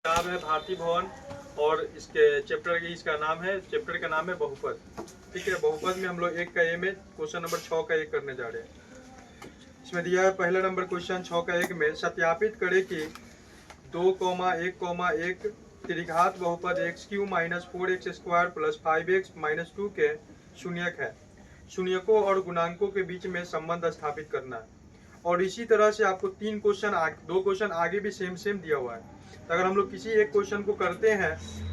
नाम है भारती भवन और इसके चैप्टर की इसका नाम है बहुपद। ठीक है, बहुपद में हम लोग 1 का ए में क्वेश्चन नंबर 6 का 1 करने जा रहे हैं। इसमें दिया है पहला नंबर क्वेश्चन 6 का 1 में सत्यापित करें कि 2,1,1 त्रिघात बहुपद x³ - 4x² + 5x - 2 के शून्यक है। शून्यकों और गुणांकों के बीच में संबंध स्थापित करना है। और इसी तरह से आपको 3 क्वेश्चन 2 क्वेश्चन आगे भी सेम दिया हुआ है। तो अगर हम लोग किसी एक क्वेश्चन को करते हैं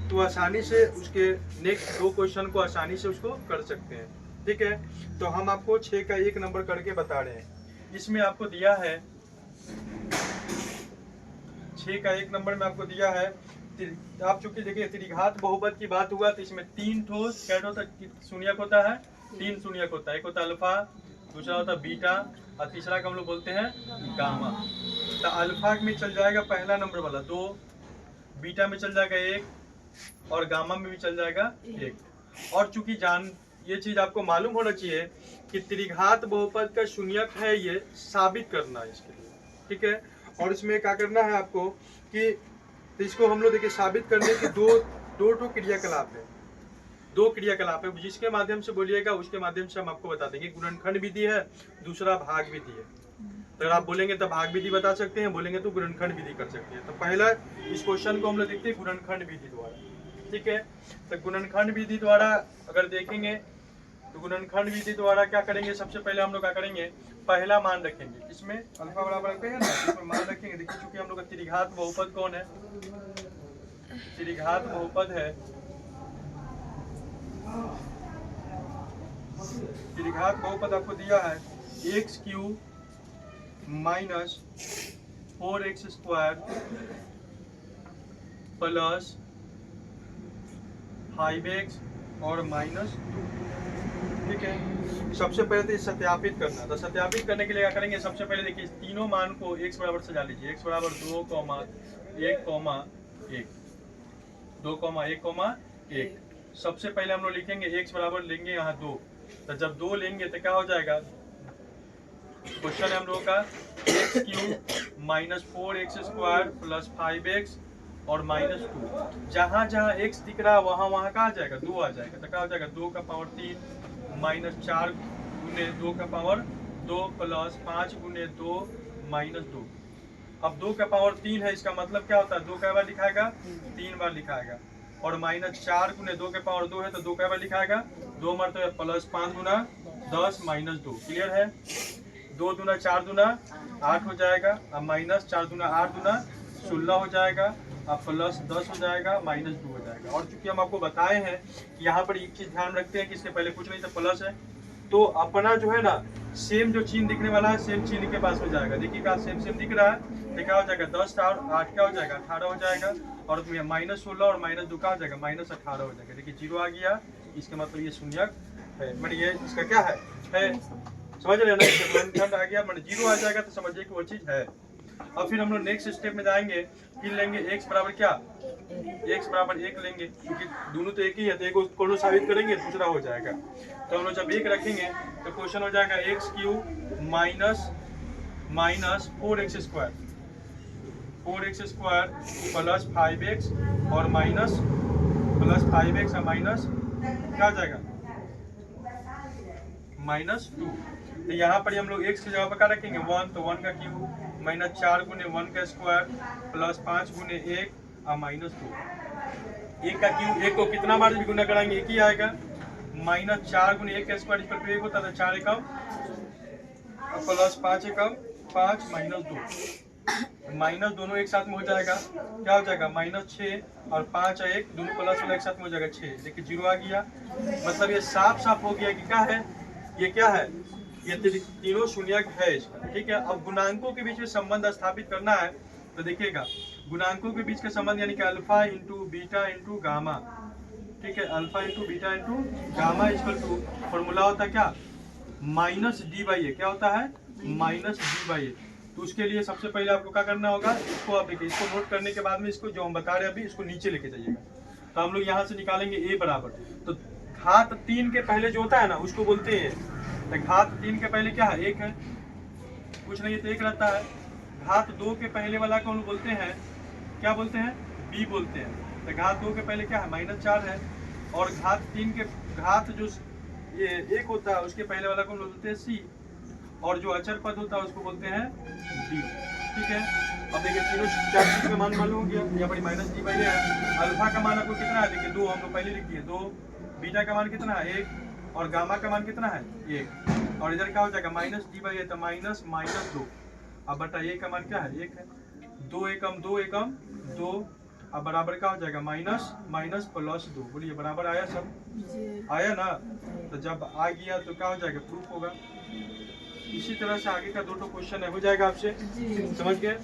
तो आसानी से उसके नेक्स्ट 2 क्वेश्चन को आसानी से उसको कर सकते हैं। ठीक है, तो हम आपको 6 का 1 नंबर करके बता रहे हैं। इसमें आपको दिया है 6 का 1 नंबर में आपको दिया है, आप चूंकि देखिए त्रिघात बहुपद की बात हुआ तो इसमें 3 ठो शून्यक होता है, 3 शून्यक होता है। एक होता है अल्फा, दूसरा होता है बीटा और तीसरा को हम लोग बोलते हैं गामा। तो अल्फा में चल जाएगा पहला नंबर वाला 2, बीटा में चल जाएगा 1 और गामा में भी चल जाएगा 1। और चूंकि ये चीज आपको मालूम होना चाहिए कि त्रिघात बहुपद का शून्यक है, ये साबित करना है इसके लिए। ठीक है, और इसमें क्या करना है आपको कि तो इसको हम लोग देखिए साबित करने के दो क्रियाकलाप है, 2 क्रियाकलाप है। जिसके माध्यम से बोलिएगा उसके माध्यम से हम आपको बता देंगे। गुणनखंड विधि है, दूसरा भाग विधि है। तो अगर आप बोलेंगे तो भाग विधि बता सकते हैं, बोलेंगे तो गुणनखंड विधि कर सकते हैं। तो पहला इस क्वेश्चन को हम लोग देखते हैं गुणनखंड विधि द्वारा। ठीक है, तो गुणनखंड विधि द्वारा अगर देखेंगे तो गुणनखंड विधि द्वारा क्या करेंगे, सबसे पहले हम लोग क्या करेंगे, पहला मान रखेंगे। इसमें अल्फा बराबर रखते हैं ना, इसमें मान रखेंगे। देखिए चूंकि हम लोग का त्रिघात बहुपद कौन है, त्रिघात बहुपद है, त्रिघात बहुपद आपको दिया है x³ - 4x² + 5x और -2। ठीक है, सबसे पहले तो सत्यापित करना। तो सत्यापित करने के लिए क्या करेंगे, सबसे पहले देखिए तीनों मान को x बराबर सजा लीजिए। x बराबर 2,1,1 सबसे पहले हम लोग लिखेंगे x बराबर लेंगे यहाँ 2। तो जब 2 लेंगे तो क्या हो जाएगा, क्वेश्चन है हम लोगों का x³ - 4x² + 5x और -2। जहाँ जहाँ x दिख रहा है वहाँ क्या आ जाएगा, 2 आ जाएगा। तो क्या हो जाएगा 2 का पावर 3 - 4 गुने 2 का पावर 2 + 5 गुने 2 -2। अब 2 का पावर 3 है, इसका मतलब क्या होता है, 2 कै बार लिखाएगा, 3 बार लिखाएगा। और -4 गुने 2 के पावर 2 है तो 2 कै बार लिखाएगा, 2 मरतबा +5 गुना 10 -2। क्लियर है, 2 दूना 4 दूना 8 हो जाएगा, अब -4 दूना 8 दूना 16 हो जाएगा, अब +10 हो जाएगा, -2 हो जाएगा। और चूंकि हम आपको बताए हैं कि यहाँ पर एक चीज ध्यान रखते हैं कि इसके पहले कुछ नहीं था, प्लस है, तो अपना जो है ना सेम जो चिन्ह दिखने वाला है सेम चिन्ह के पास में जाएगा। देखिएगा सेम दिख रहा है तो क्या हो जाएगा, 10 और 8 क्या हो जाएगा, 18 हो जाएगा। और -16 और -2 का हो जाएगा, -18 हो जाएगा। देखिए 0 आ गया, इसका मतलब ये शून्यक है, मतलब ये इसका क्या है, समझ रहे हैं ना। गुणनखंड आ गया, मतलब 0 आ जाएगा तो समझिए कि वो चीज है। अब फिर हम लोग नेक्स्ट स्टेप में जाएंगे, फिर लेंगे x बराबर क्या, x बराबर 1 लेंगे, क्योंकि दोनों तो एक ही है, तो एक को साबित करेंगे दूसरा हो जाएगा। तो हम लोग जब 1 रखेंगे तो क्वेश्चन हो जाएगा x³ - 4x² + 5x और +5x और माइनस क्या हो जाएगा, -2। तो यहाँ पर हम लोग x की जगह पर क्या रखेंगे, 1, तो 1 का क्यूब -4 गुने 1 का स्क्वायर + 5 गुने 1 और -2। 1 का क्यूब, 1 को कितना बार भी गुना कराएंगे, 1 ही आएगा। -4 गुने 1 का स्क्वायर इक्वल टू 1 होता है, 4 एकम + 5 एकम 5 -2। माइनस दोनों एक साथ में हो जाएगा, क्या हो जाएगा, -6 और 5 और 1 दोनों प्लस वाला एक साथ में हो जाएगा 6। देखिए 0 आ गया, मतलब ये साफ हो गया कि क्या है, ये क्या है, ये तीनों शून्यक है इसका। ठीक है, अब गुणांकों के बीच में संबंध स्थापित करना है। तो देखिएगा गुणांकों के बीच का संबंध यानी कि alpha into beta into gamma. ठीक है, alpha into beta into gamma equal to formula होता है क्या, -d/a। क्या होता है, -d/a। तो उसके लिए सबसे पहले आपको क्या करना होगा, इसको आप देखिए, इसको नोट करने के बाद में इसको जो हम बता रहे हैं अभी इसको नीचे लेके जाइएगा। तो हम लोग यहाँ से निकालेंगे a बराबर, तो घात 3 के पहले जो होता है ना उसको बोलते हैं, तो घात 3 के पहले क्या है, 1 है, कुछ नहीं तो 1 रहता है। घात 2 के पहले वाला को हम बोलते हैं, क्या बोलते हैं, बी बोलते हैं। तो घात 2 के पहले क्या है -4 है, और घात 3 के घात जो ये 1 होता है उसके पहले वाला को हम लोग बोलते हैं सी, और जो अचर पद होता है उसको बोलते हैं डी। ठीक है, अब देखिए तीनों चार चीज का मान मालूम हो गया, यहाँ पर -d है। अल्फा का मान आपको कितना है, देखिए 2 हम लोग पहले लिख दिए 2, बीटा का मान कितना है 1, और गामा का मान कितना है 1, और इधर क्या हो जाएगा -d/a तो -2। अब बताइए का मान क्या है 1 है, 2 एकम 2 एकम 2, अब बराबर क्या हो जाएगा -+2। बोलिए बराबर आया सब, आया ना। तो जब आ गया तो क्या हो जाएगा प्रूफ होगा। इसी तरह से आगे का 2 क्वेश्चन है, हो जाएगा आपसे, समझ गए।